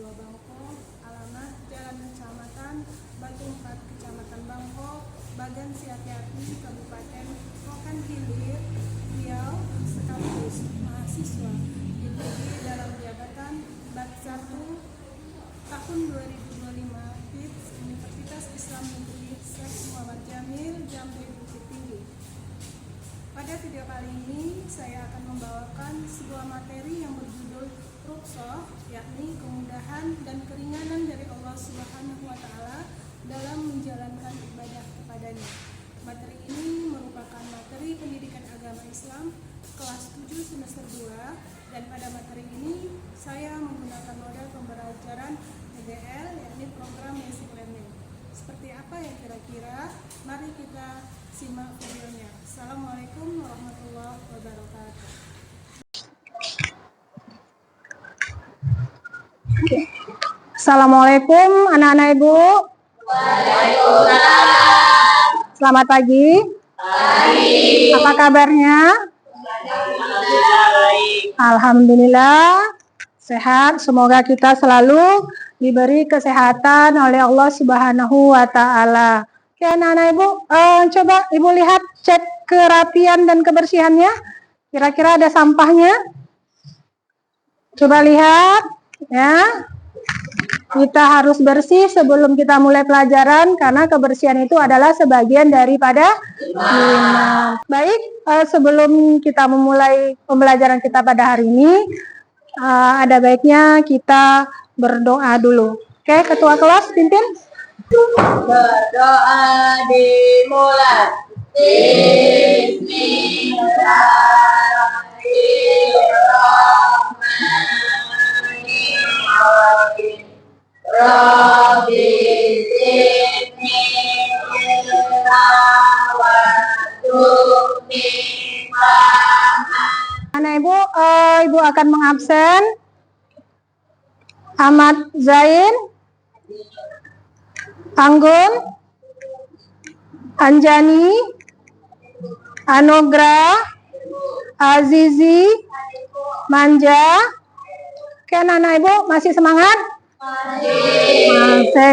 Tua Bangko, alamat Jalan Kecamatan Batu 4, Kecamatan Bangko, Bagan Siati-Ati, Kabupaten Rokan Hilir, Riau, sekaligus mahasiswa dipilih dalam jabatan BAT 1 tahun 2025 FIPS Universitas Islam Negeri Syekh Muhammad Jamil, Jambi, Bukit Tinggi. Pada video kali ini saya akan membawakan sebuah materi yang berjudul Rukhsah, yakni kemudahan dan keringanan dari Allah Subhanahu wa Ta'ala dalam menjalankan ibadah kepadanya. Materi ini merupakan materi pendidikan agama Islam kelas 7 semester 2, dan pada materi ini saya menggunakan model pembelajaran PBL, yakni program basic learning. Seperti apa ya kira-kira? Mari kita simak videonya. Assalamualaikum warahmatullahi wabarakatuh. Assalamualaikum anak-anak ibu. Waalaikumsalam. Selamat pagi. Pagi. Apa kabarnya? Alhamdulillah sehat. Semoga kita selalu diberi kesehatan oleh Allah Subhanahu wa Ta'ala. Oke anak-anak ibu, coba ibu lihat, cek kerapian dan kebersihannya. Kira-kira ada sampahnya? Coba lihat ya. Kita harus bersih sebelum kita mulai pelajaran, karena kebersihan itu adalah sebagian daripada iman. Baik, sebelum kita memulai pembelajaran kita pada hari ini, ada baiknya kita berdoa dulu. Oke, ketua kelas pimpin. Berdoa dimulai. Bismillahirrahmanirrahim. Rabbi zidni ilma warzuqni fahman. Anak ibu, ibu akan mengabsen Ahmad Zain, Anggun, Anjani, Anugrah, Azizi, Manja. Oke anak-anak ibu, masih semangat?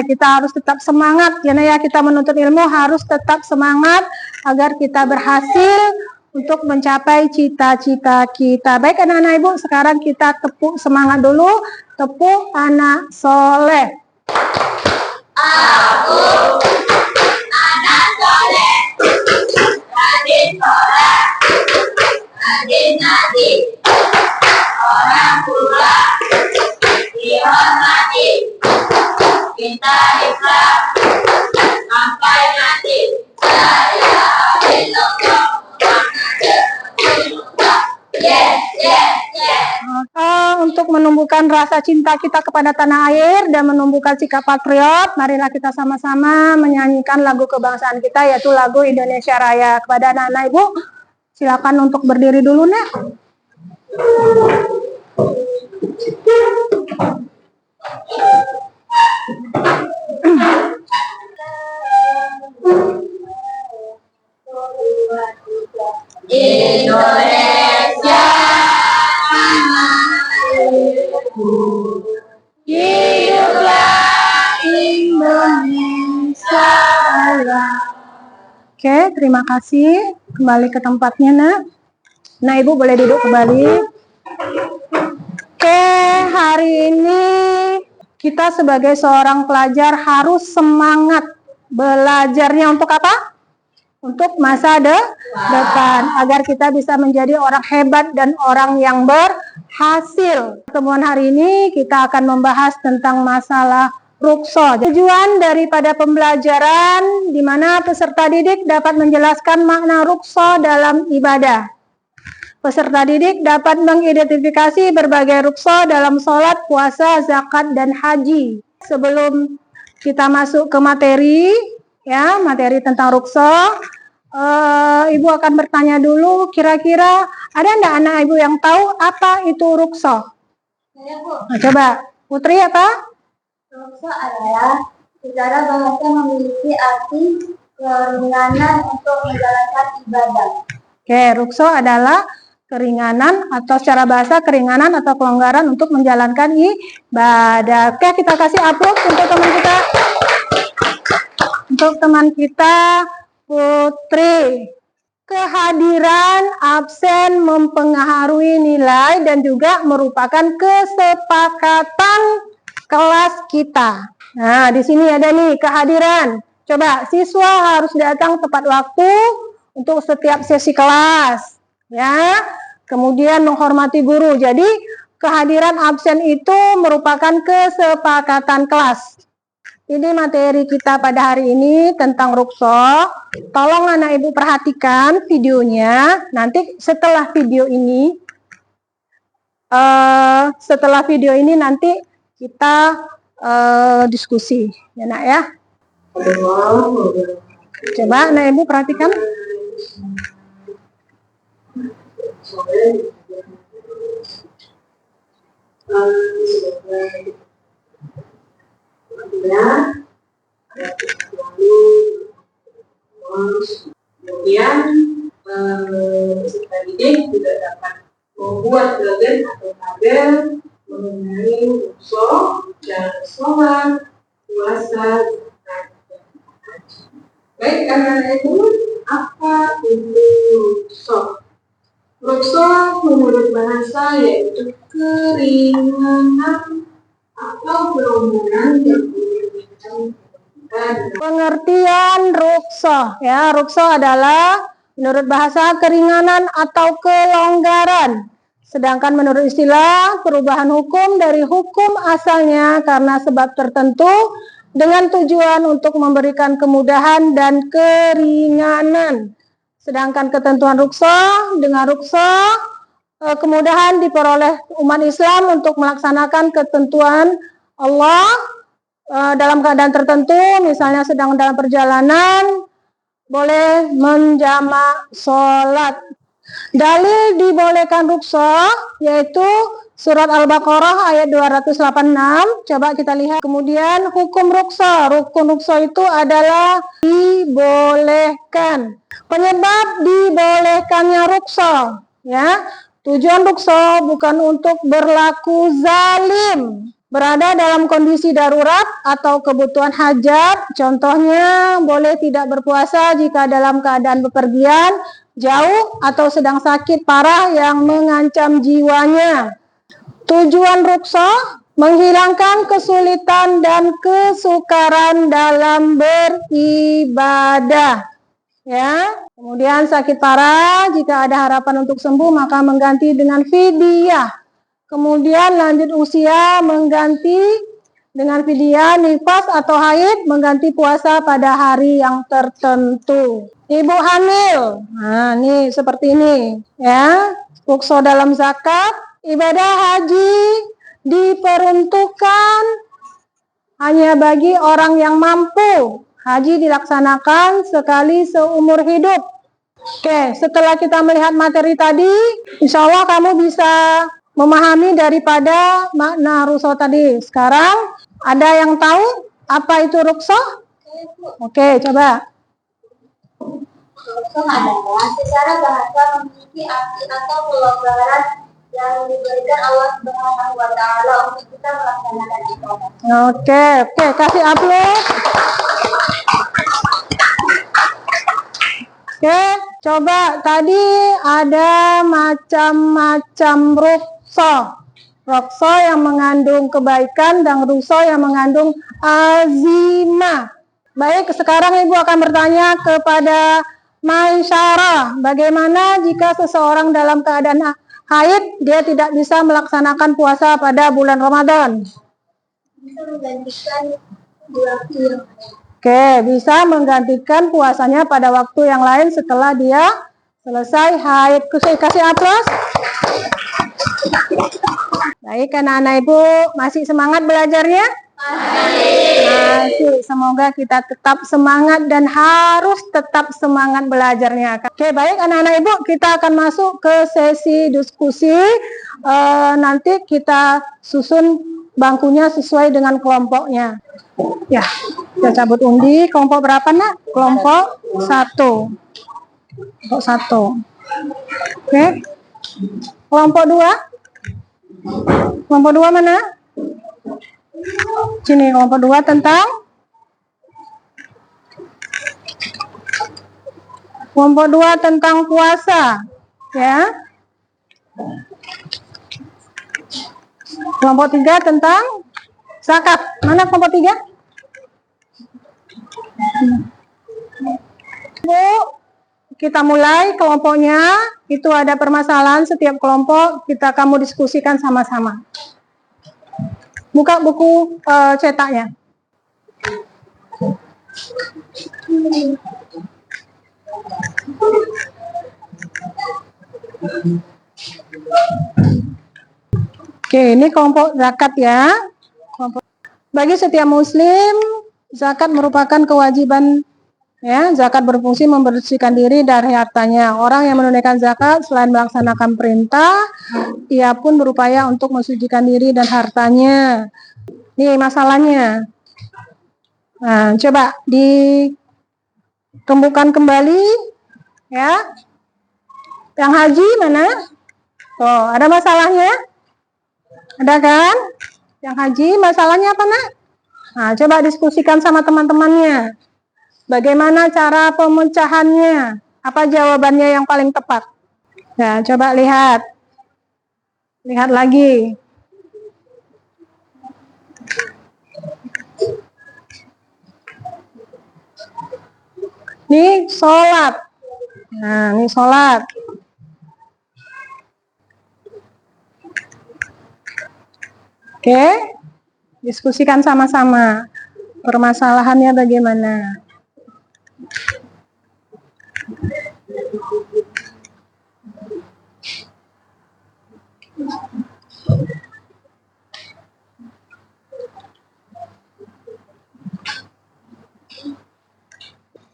Kita harus tetap semangat ya, kita menuntut ilmu harus tetap semangat agar kita berhasil untuk mencapai cita-cita kita. Baik anak-anak ibu, sekarang kita tepuk semangat dulu. Tepuk anak soleh. Aku anak soleh, rajin sholat, rajin ngaji, orang tua dihormati, kita Islam sampai mati. Saya Abdullah Muhammad. Yes, yes, yes. Untuk menumbuhkan rasa cinta kita kepada tanah air dan menumbuhkan sikap patriot, marilah kita sama-sama menyanyikan lagu kebangsaan kita, yaitu lagu Indonesia Raya. Kepada anak-anak ibu, silakan untuk berdiri dulu, Nek. Indonesia hiduplah Indonesia Raya. Oke, terima kasih. Kembali ke tempatnya, Nak. Nah, ibu boleh duduk kembali. Oke, hari ini kita sebagai seorang pelajar harus semangat belajarnya untuk apa? Untuk masa depan, agar kita bisa menjadi orang hebat dan orang yang berhasil. Pertemuan hari ini kita akan membahas tentang masalah rukhsah. Tujuan daripada pembelajaran di mana peserta didik dapat menjelaskan makna rukhsah dalam ibadah. Peserta didik dapat mengidentifikasi berbagai rukhsah dalam sholat, puasa, zakat, dan haji. Sebelum kita masuk ke materi, ya, materi tentang rukhsah, ibu akan bertanya dulu, kira-kira ada enggak anak ibu yang tahu apa itu rukhsah? Saya, Bu. Nah, coba, Putri apa? Rukhsah adalah secara bahasa memiliki arti keringanan untuk menjalankan ibadah. Oke, rukhsah adalah keringanan, atau secara bahasa keringanan atau kelonggaran untuk menjalankan ibadah. Oke, kita kasih upload untuk teman kita. Untuk teman kita Putri. Kehadiran absen mempengaruhi nilai dan juga merupakan kesepakatan kelas kita. Nah, di sini ada nih kehadiran. Coba, siswa harus datang tepat waktu untuk setiap sesi kelas. Ya, kemudian menghormati guru. Jadi, kehadiran absen itu merupakan kesepakatan kelas. Ini materi kita pada hari ini tentang rukso. Tolong anak ibu perhatikan videonya. Nanti setelah video ini nanti kita diskusi, ya nak ya. Coba anak ibu perhatikan. Kemudian peserta didik juga dapat membuat slogan atau tabel mengenai rukso, jalan sholat, puasa, zakat, dan haji. Baik, anak-anak ibu, apa itu rukso? Rukso menurut bahasa yaitu keringanan atau kelonggaran yang diberikan. Pengertian rukso, ya, rukso adalah menurut bahasa keringanan atau kelonggaran. Sedangkan menurut istilah perubahan hukum dari hukum asalnya karena sebab tertentu dengan tujuan untuk memberikan kemudahan dan keringanan. Sedangkan ketentuan rukso, dengan rukso kemudahan diperoleh umat Islam untuk melaksanakan ketentuan Allah dalam keadaan tertentu, misalnya sedang dalam perjalanan, boleh menjamak sholat. Dalil dibolehkan rukso yaitu surat Al-Baqarah ayat 286. Coba kita lihat. Kemudian hukum rukso. Rukun rukso itu adalah dibolehkan. Penyebab dibolehkannya rukso, ya. Tujuan rukso bukan untuk berlaku zalim. Berada dalam kondisi darurat atau kebutuhan hajat, contohnya boleh tidak berpuasa jika dalam keadaan bepergian jauh atau sedang sakit parah yang mengancam jiwanya. Tujuan rukso menghilangkan kesulitan dan kesukaran dalam beribadah. Ya, kemudian sakit parah jika ada harapan untuk sembuh maka mengganti dengan fidyah. Kemudian lanjut usia mengganti dengan fidyah, nifas atau haid mengganti puasa pada hari yang tertentu. Ibu hamil, nah ini seperti ini ya. Rukso dalam zakat, ibadah haji diperuntukkan hanya bagi orang yang mampu. Haji dilaksanakan sekali seumur hidup. Oke, setelah kita melihat materi tadi, insya Allah kamu bisa memahami daripada makna rukso tadi. Sekarang ada yang tahu apa itu rukso? Oke, coba. Rukso adalah secara bahasa memiliki arti atau kelonggaran yang diberikan Allah Subhanahu wa Ta'ala untuk kita melaksanakan ibadah. Oke, kasih upload. Oke, coba tadi ada macam-macam rukso. Rukso yang mengandung kebaikan dan rukso yang mengandung azimah. Baik, sekarang Ibu akan bertanya kepada Maisyarah, bagaimana jika seseorang dalam keadaan haid dia tidak bisa melaksanakan puasa pada bulan Ramadan? Bisa menggantikan waktu yang lain. Oke, bisa menggantikan puasanya pada waktu yang lain setelah dia selesai haid. Kasih aplaus. Baik, anak-anak Ibu masih semangat belajarnya? Masih. Semoga kita tetap semangat dan harus tetap semangat belajarnya. Oke, baik anak-anak Ibu, kita akan masuk ke sesi diskusi. Nanti kita susun bangkunya sesuai dengan kelompoknya. Ya, kita cabut undi. Kelompok berapa nak? Kelompok 1. Kelompok 1. Oke. Kelompok 2? Kelompok 2 mana? Sini, kelompok 2 tentang kelompok 2 tentang puasa, ya. Kelompok 3 tentang zakat. Mana kelompok 3? Bu, kita mulai kelompoknya. Itu ada permasalahan setiap kelompok, kamu diskusikan sama-sama. Buka buku cetaknya. Oke, ini kelompok zakat ya. Bagi setiap muslim, zakat merupakan kewajiban ya. Zakat berfungsi membersihkan diri dari hartanya. Orang yang menunaikan zakat selain melaksanakan perintah, ia pun berupaya untuk mensucikan diri dan hartanya. Ini masalahnya. Nah, coba ditumbuhkan kembali ya. Yang haji mana? Tuh, ada masalahnya? Ada kan? Yang haji masalahnya apa, Nak? Nah, coba diskusikan sama teman-temannya. Bagaimana cara pemecahannya? Apa jawabannya yang paling tepat? Nah, coba lihat. Lihat lagi. Ini sholat. Nah, ini sholat. Oke, diskusikan sama-sama. Permasalahannya bagaimana?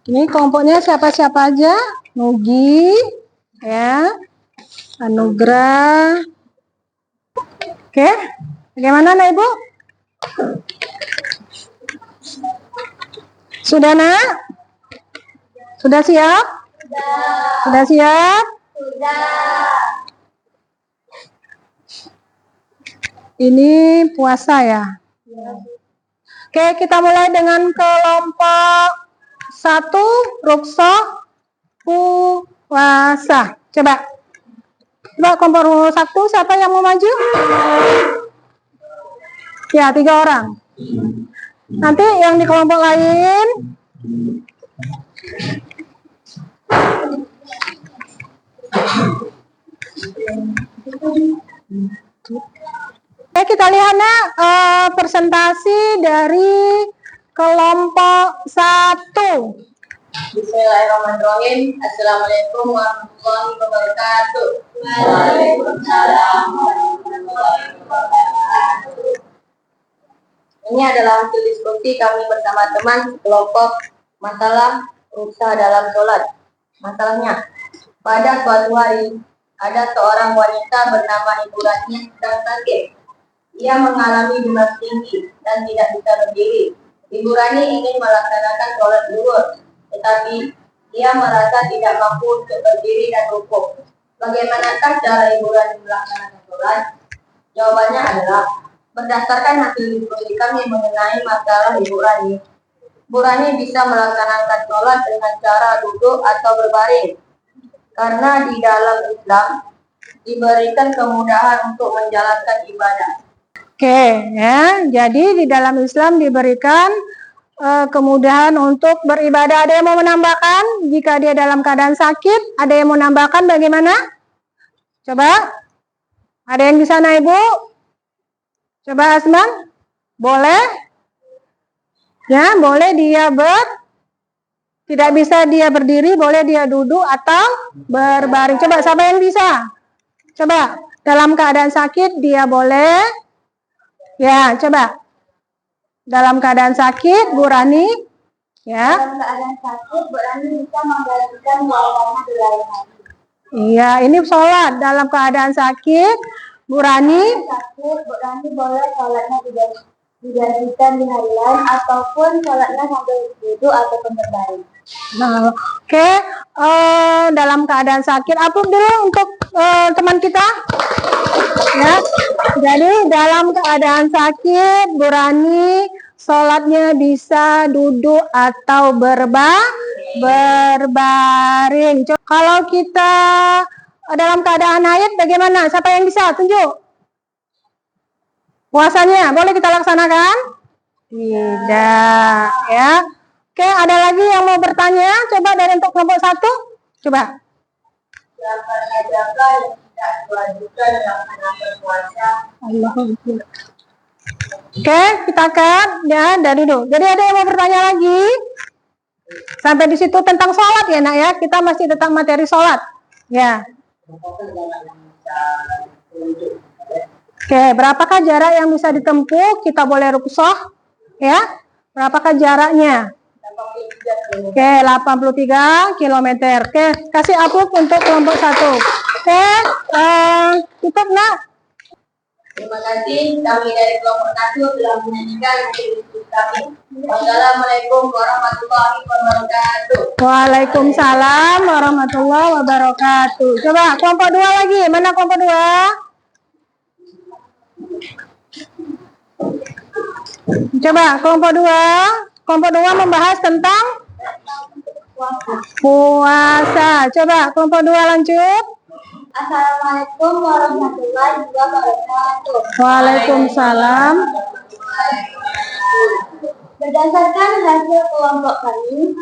Ini kelompoknya siapa-siapa aja? Nugi, ya, Anugrah. Oke, bagaimana, Nak Ibu? Sudah, Nak? Sudah siap? Sudah siap? Ini puasa ya. Oke, kita mulai dengan kelompok 1, rukhsah puasa. Coba kelompok 1, siapa yang mau maju? Ya, 3 orang. Nanti yang di kelompok lain kita lihat, Nak, presentasi dari kelompok 1. Bismillahirrahmanirrahim. Assalamualaikum warahmatullahi wabarakatuh. Waalaikumsalam warahmatullahi wabarakatuh. Ini adalah hasil diskusi kami bersama teman kelompok masalah rukhsah dalam sholat. Masalahnya, pada suatu hari ada seorang wanita bernama Ibu Ratni sedang sakit. Ia mengalami demam tinggi dan tidak bisa berdiri. Ibu Rani ingin melaksanakan sholat zuhur, tetapi ia merasa tidak mampu untuk berdiri dan rukuk. Bagaimanakah cara Ibu Rani melaksanakan sholat? Jawabannya adalah berdasarkan hasil diskusi kami mengenai masalah Ibu Rani. Ibu Rani bisa melaksanakan sholat dengan cara duduk atau berbaring, karena di dalam Islam diberikan kemudahan untuk menjalankan ibadah. Oke, ya. Jadi di dalam Islam diberikan kemudahan untuk beribadah. Ada yang mau menambahkan? Jika dia dalam keadaan sakit, ada yang mau menambahkan bagaimana? Coba. Ada yang di sana, Ibu? Coba, Asman. Boleh? Ya, boleh dia tidak bisa dia berdiri, boleh dia duduk atau berbaring. Coba, siapa yang bisa? Coba, dalam keadaan sakit dia boleh. Ya, coba. Dalam keadaan sakit, Bu Rani, ya. Dalam keadaan sakit, Bu Rani bisa menggantikan sholatnya di lain hari. Iya, ini sholat dalam keadaan sakit, Bu Rani. Sakit, Bu Rani boleh sholatnya digantikan di hari lain ataupun sholatnya sambil duduk ataupun berbaring. Nah, oke. Dalam keadaan sakit, apa dulu untuk teman kita? Ya. Jadi dalam keadaan sakit, Bu Rani sholatnya bisa duduk atau berbaring. Kalau kita dalam keadaan haid bagaimana? Siapa yang bisa? Tunjuk. Puasanya boleh kita laksanakan? Tidak, ya. Oke, ada lagi yang mau bertanya? Coba dari untuk kelompok 1. Coba. Siapa sajakah yang tidak diwajibkan melaksanakan puasa? Oke, kita cut ya, dari dulu. Jadi ada yang mau bertanya lagi? Sampai di situ tentang sholat ya, Nak ya. Kita masih tentang materi sholat. Ya. Oke, berapakah jarak yang bisa ditempuh? Kita boleh rukhsah, ya. Berapakah jaraknya? Oke, 83 km. Oke, kasih upload untuk kelompok 1. Oke, tutup, Nak. Terima kasih, kami dari kelompok 1 telah menyanyikan diskusi kami. Wassalamualaikum warahmatullahi wabarakatuh. Waalaikumsalam warahmatullahi wabarakatuh. Coba kelompok 2 lagi. Mana kelompok 2? Coba kelompok 2. Kelompok 2 membahas tentang puasa. Coba kelompok 2 lanjut. Assalamualaikum warahmatullahi wabarakatuh. Waalaikumsalam. Berdasarkan hasil kelompok kami,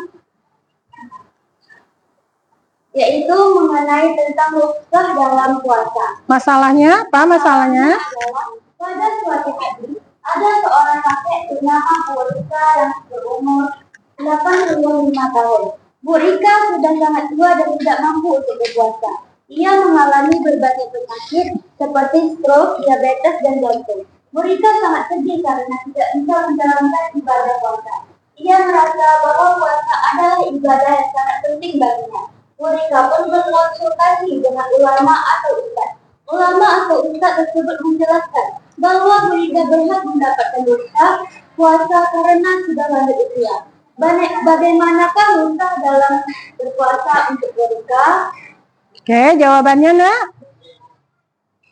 yaitu mengenai tentang rukhsah dalam puasa. Masalahnya apa? Masalahnya? Pada suatu hari, ada seorang kakek bernama Bu Rika yang berumur 85 tahun. Bu Rika sudah sangat tua dan tidak mampu untuk berpuasa. Ia mengalami berbagai penyakit seperti stroke, diabetes, dan jantung. Bu Rika sangat sedih karena tidak bisa menjalankan ibadah puasa. Ia merasa bahwa puasa adalah ibadah yang sangat penting baginya. Bu Rika pun berkonsultasi dengan ulama atau ustaz. Ulama atau ustaz tersebut menjelaskan bahwa Bu Rika berhak mendapatkan dosa puasa karena sudah lanjut usia. Bagaimanakah rukhsah dalam berpuasa untuk Bu Rika? Oke, jawabannya, Nak?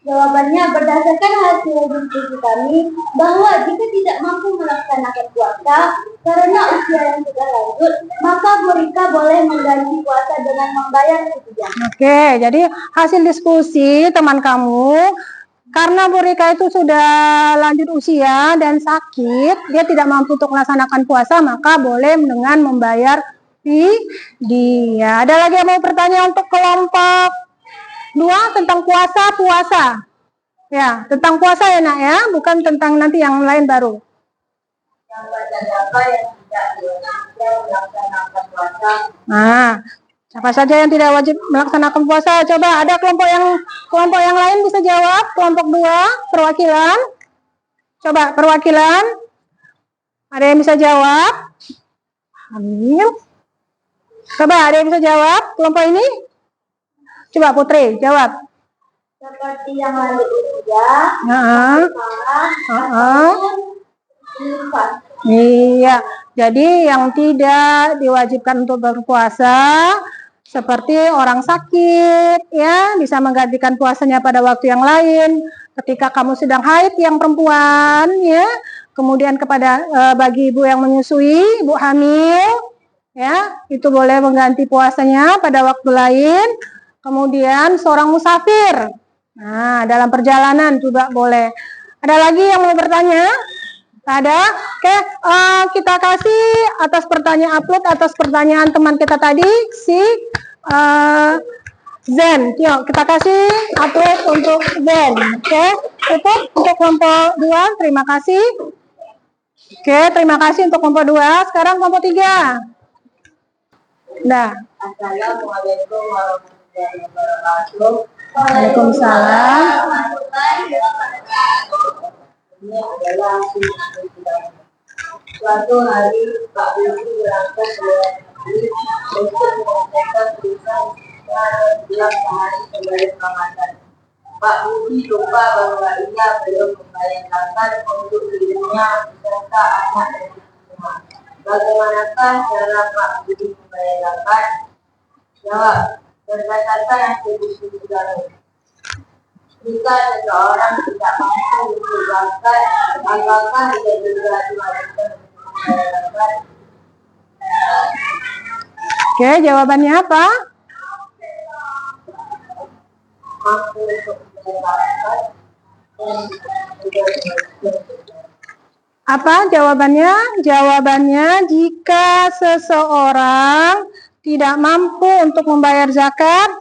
Jawabannya berdasarkan hasil diskusi kami bahwa jika tidak mampu melaksanakan puasa karena usia yang sudah lanjut, maka Bu Rika boleh mengganti puasa dengan membayar fidyah. Oke, jadi hasil diskusi teman kamu, karena Bu Rika itu sudah lanjut usia dan sakit, dia tidak mampu untuk melaksanakan puasa, maka boleh dengan membayar fidyah. Ada lagi yang mau bertanya untuk kelompok 2 tentang puasa? Ya, tentang puasa ya, Nak ya, bukan tentang nanti yang lain baru. Siapa yang tidak diwajibkan melaksanakan puasa? Nah, siapa saja yang tidak wajib melaksanakan puasa? Coba ada kelompok yang lain bisa jawab. Kelompok 2, perwakilan. Coba perwakilan. Ada yang bisa jawab? Amin. Coba ada yang bisa jawab kelompok ini? Coba Putri jawab. Seperti yang lalu usia, Iya, jadi yang tidak diwajibkan untuk berpuasa seperti orang sakit, ya, bisa menggantikan puasanya pada waktu yang lain. Ketika kamu sedang haid yang perempuan, ya, kemudian kepada bagi ibu yang menyusui, ibu hamil, ya, itu boleh mengganti puasanya pada waktu lain. Kemudian seorang musafir, nah, dalam perjalanan juga boleh. Ada lagi yang mau bertanya? Ada? Oke, kita kasih atas pertanyaan teman kita tadi, si Zen. Yuk, kita kasih upload untuk Zen. Oke, itu untuk kelompok 2, terima kasih. Oke, terima kasih untuk kelompok 2. Sekarang kelompok 3. Nah. Assalamualaikum warahmatullahi wabarakatuh. Waalaikumsalam. Ini adalah suatu hari Pak Budi berangkat untuk mengerjakan tulisan dalam sehari sebelum Ramadan. Pak Budi lupa bahwa ia belum membayar zakat untuk dirinya beserta anak dan istrinya. Bagaimanakah cara Pak Budi membayar zakat? Jawab, berdasarkan hasil diskusi kami. Jika seseorang tidak mampu memberi zakat, apakah ia juga diwajibkan membayar zakat? Oke, jawabannya apa? Mampu untuk membayar zakat dan juga diwajibkan. Apa jawabannya? Jawabannya jika seseorang tidak mampu untuk membayar zakat,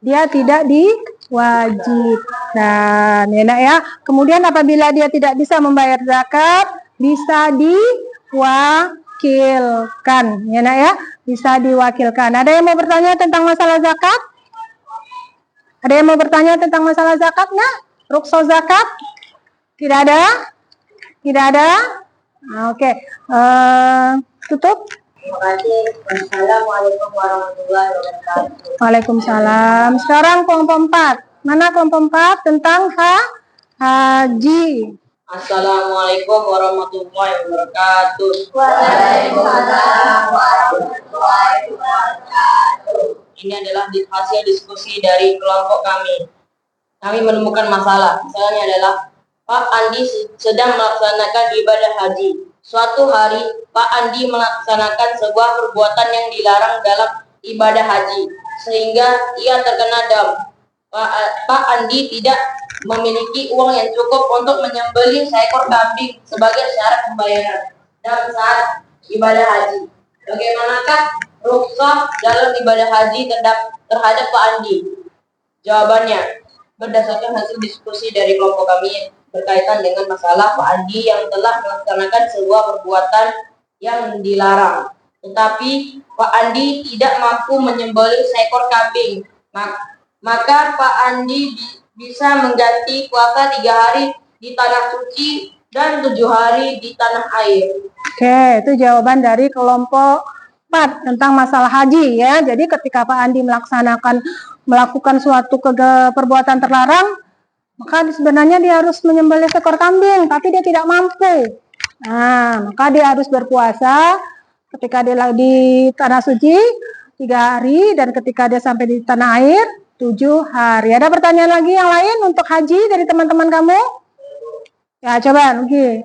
dia tidak diwajibkan. Ya, Nak ya. Kemudian apabila dia tidak bisa membayar zakat, bisa diwakilkan. Ya, Nak ya. Bisa diwakilkan. Ada yang mau bertanya tentang masalah zakat? Ada yang mau bertanya tentang masalah zakat, Nak? Rukhsah zakat? Tidak ada? Tidak ada? Oke. Tutup. Terima kasih. Wassalamualaikum warahmatullahi wabarakatuh. Waalaikumsalam. Sekarang kelompok 4. Mana kelompok 4? Tentang haji. Assalamualaikum warahmatullahi wabarakatuh. Waalaikumsalam warahmatullahi wabarakatuh. Ini adalah hasil diskusi dari kelompok kami. Kami menemukan masalah. Masalahnya adalah Pak Andi sedang melaksanakan ibadah haji. Suatu hari, Pak Andi melaksanakan sebuah perbuatan yang dilarang dalam ibadah haji, sehingga ia terkena dam. Pak Andi tidak memiliki uang yang cukup untuk menyembelih seekor kambing sebagai syarat pembayaran dam saat ibadah haji. Bagaimanakah rukhsah dalam ibadah haji terhadap Pak Andi? Jawabannya, berdasarkan hasil diskusi dari kelompok kami berkaitan dengan masalah Pak Andi yang telah melaksanakan sebuah perbuatan yang dilarang, tetapi Pak Andi tidak mampu menyembelih seekor kambing, maka Pak Andi bisa mengganti puasa 3 hari di tanah suci dan 7 hari di tanah air. Oke, itu jawaban dari kelompok 4 tentang masalah haji ya. Jadi ketika Pak Andi melakukan suatu perbuatan terlarang, maka sebenarnya dia harus menyembelih seekor kambing, tapi dia tidak mampu. Nah, maka dia harus berpuasa ketika dia di tanah suci 3 hari, dan ketika dia sampai di tanah air 7 hari. Ada pertanyaan lagi yang lain untuk haji dari teman-teman kamu? Ya, coba Nugi.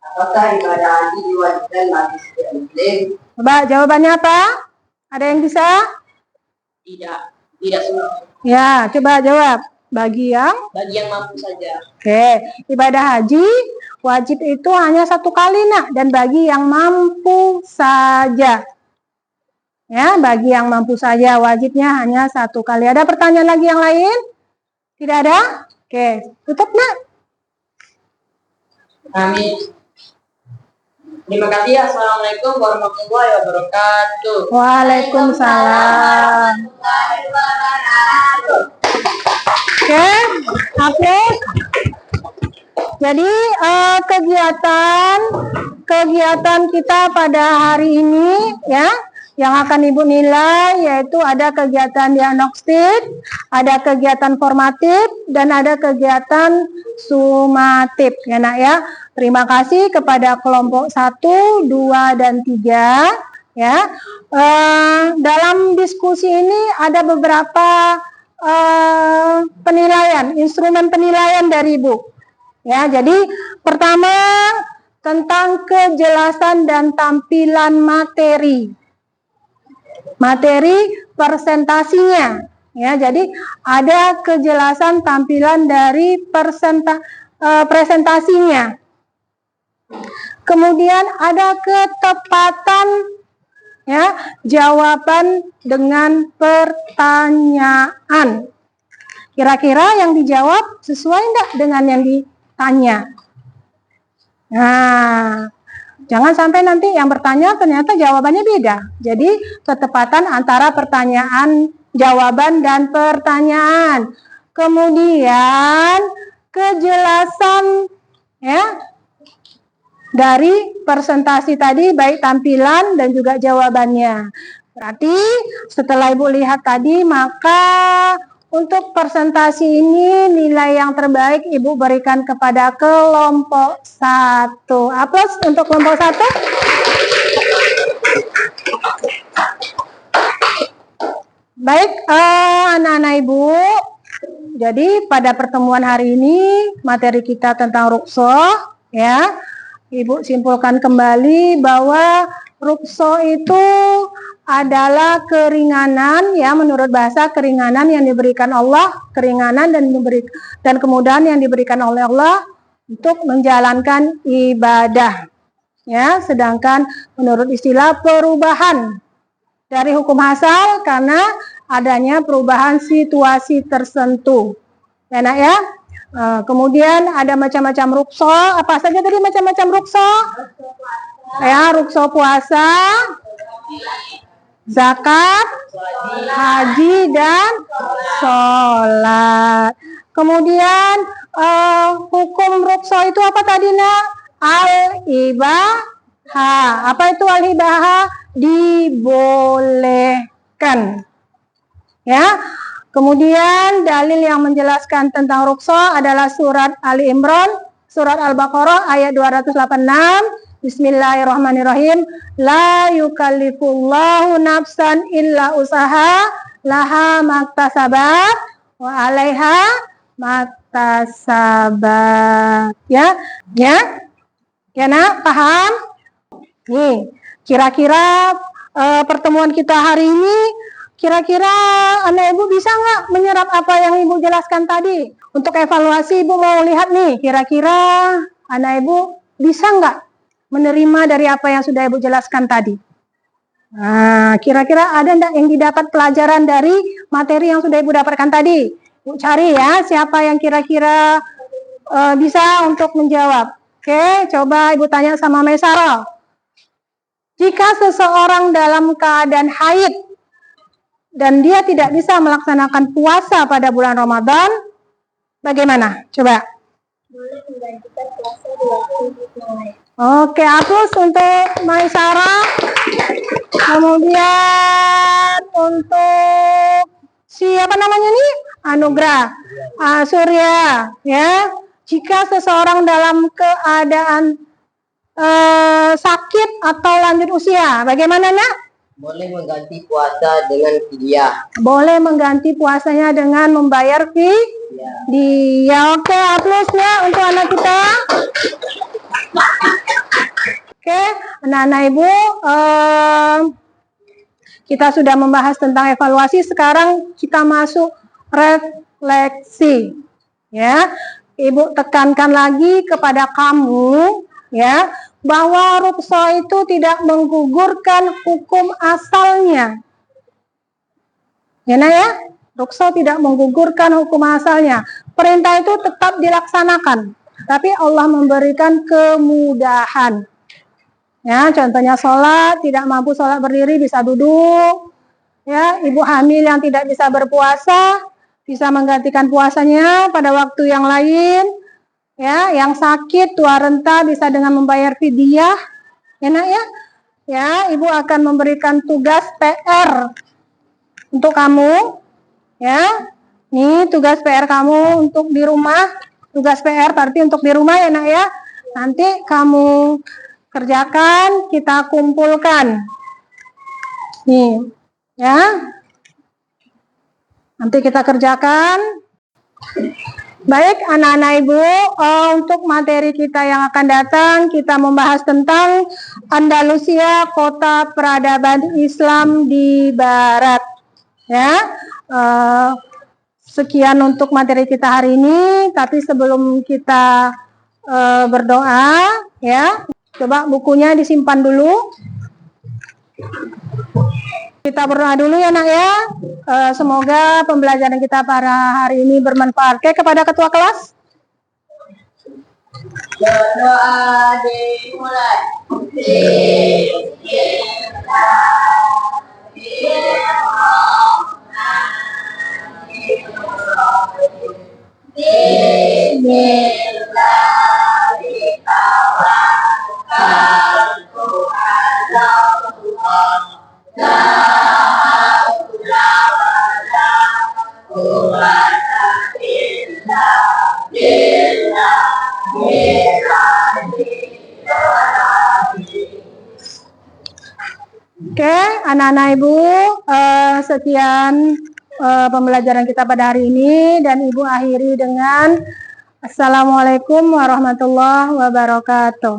Apakah ibadah haji diwajibkan bagi setiap muslim? Coba jawabannya apa? Ada yang bisa? Tidak semua. Ya, coba jawab. Bagi yang mampu saja. Oke, ibadah haji wajib itu hanya 1 kali, Nak, dan bagi yang mampu saja. Ya, bagi yang mampu saja wajibnya hanya 1 kali. Ada pertanyaan lagi yang lain? Tidak ada? Oke, tutup, Nak. Amin. Terima kasih. Assalamualaikum warahmatullahi wabarakatuh. Waalaikumsalam. Oke, jadi kegiatan kita pada hari ini ya, yang akan Ibu nilai yaitu ada kegiatan diagnostik, ada kegiatan formatif, dan ada kegiatan sumatif ya, Nak ya. Terima kasih kepada kelompok 1, 2, dan 3 ya. Dalam diskusi ini ada beberapa penilaian, instrumen penilaian dari Ibu. Ya, jadi pertama tentang kejelasan dan tampilan materi. Materi presentasinya. Ya, jadi ada kejelasan tampilan dari presentasinya. Kemudian ada ketepatan ya, jawaban dengan pertanyaan. Kira-kira yang dijawab sesuai enggak dengan yang ditanya? Nah, jangan sampai nanti yang bertanya ternyata jawabannya beda. Jadi, ketepatan antara pertanyaan, jawaban, dan pertanyaan. Kemudian, kejelasan ya dari presentasi tadi, baik tampilan dan juga jawabannya. Berarti setelah Ibu lihat tadi, maka untuk presentasi ini nilai yang terbaik Ibu berikan kepada kelompok 1. Aplaus untuk kelompok 1. Baik, anak-anak Ibu, Jadi pada pertemuan hari ini materi kita tentang rukso, ya. Ibu simpulkan kembali bahwa rukso itu adalah keringanan, ya, menurut bahasa keringanan yang diberikan Allah, keringanan dan kemudahan yang diberikan oleh Allah untuk menjalankan ibadah, ya. Sedangkan menurut istilah perubahan dari hukum asal karena adanya perubahan situasi tertentu, ya nak ya. Kemudian ada macam-macam rukso. Apa saja tadi macam-macam rukso? Ya, rukso puasa, zakat, haji, dan sholat. Kemudian hukum rukso itu apa tadi nak? Al-ibaha. Apa itu al-ibaha? Dibolehkan. Ya. Kemudian dalil yang menjelaskan tentang rukso adalah surat Ali Imran, surat Al-Baqarah ayat 286. Bismillahirrahmanirrahim. La yukallifullahu nafsan illa usaha laha maktasabat wa alaiha maktasabat. Ya, nak, paham? Nih, kira-kira pertemuan kita hari ini, kira-kira anak ibu bisa nggak menyerap apa yang ibu jelaskan tadi? Untuk evaluasi ibu mau lihat nih, kira-kira anak ibu bisa nggak menerima dari apa yang sudah ibu jelaskan tadi? Nah, kira-kira ada nggak yang didapat pelajaran dari materi yang sudah ibu dapatkan tadi? Ibu cari ya, siapa yang kira-kira bisa untuk menjawab. Oke, coba ibu tanya sama Maisara. Jika seseorang dalam keadaan haid dan dia tidak bisa melaksanakan puasa pada bulan Ramadan, bagaimana? Coba. Boleh menggantikan puasa di waktu yang lain. Oke, hapus untuk Maisara. Kemudian untuk siapa namanya nih? Anugrah. Surya, ya. Jika seseorang dalam keadaan sakit atau lanjut usia, bagaimana nak? Boleh mengganti puasa dengan fidyah. Boleh mengganti puasanya dengan membayar fidyah. Oke, aplausnya untuk anak kita. Oke, anak-anak ibu, kita sudah membahas tentang evaluasi. Sekarang kita masuk refleksi. Ya, ibu tekankan lagi kepada kamu, ya, bahwa rukso itu tidak menggugurkan hukum asalnya. Ya, nah ya, rukso tidak menggugurkan hukum asalnya. Perintah itu tetap dilaksanakan, tapi Allah memberikan kemudahan. Ya, contohnya sholat, tidak mampu sholat berdiri bisa duduk. Ya, ibu hamil yang tidak bisa berpuasa bisa menggantikan puasanya pada waktu yang lain. Ya, yang sakit, tua renta bisa dengan membayar fidyah. Ya, nak ya. Ya, ibu akan memberikan tugas PR untuk kamu. Ya. Nih tugas PR kamu untuk di rumah. Tugas PR berarti untuk di rumah ya, nak ya. Nanti kamu kerjakan, kita kumpulkan. Nih, ya. Nanti kita kerjakan. Baik anak-anak ibu, untuk materi kita yang akan datang, kita membahas tentang Andalusia, kota peradaban Islam di Barat. Ya, sekian untuk materi kita hari ini. Tapi sebelum kita berdoa, ya, coba bukunya disimpan dulu. Kita berdoa dulu ya nak ya. Semoga pembelajaran kita pada hari ini bermanfaat. Oke, kepada ketua kelas. Berdoa dimulai. Oke, anak-anak ibu, sekian pembelajaran kita pada hari ini, dan Ibu akhiri dengan Assalamualaikum warahmatullahi wabarakatuh.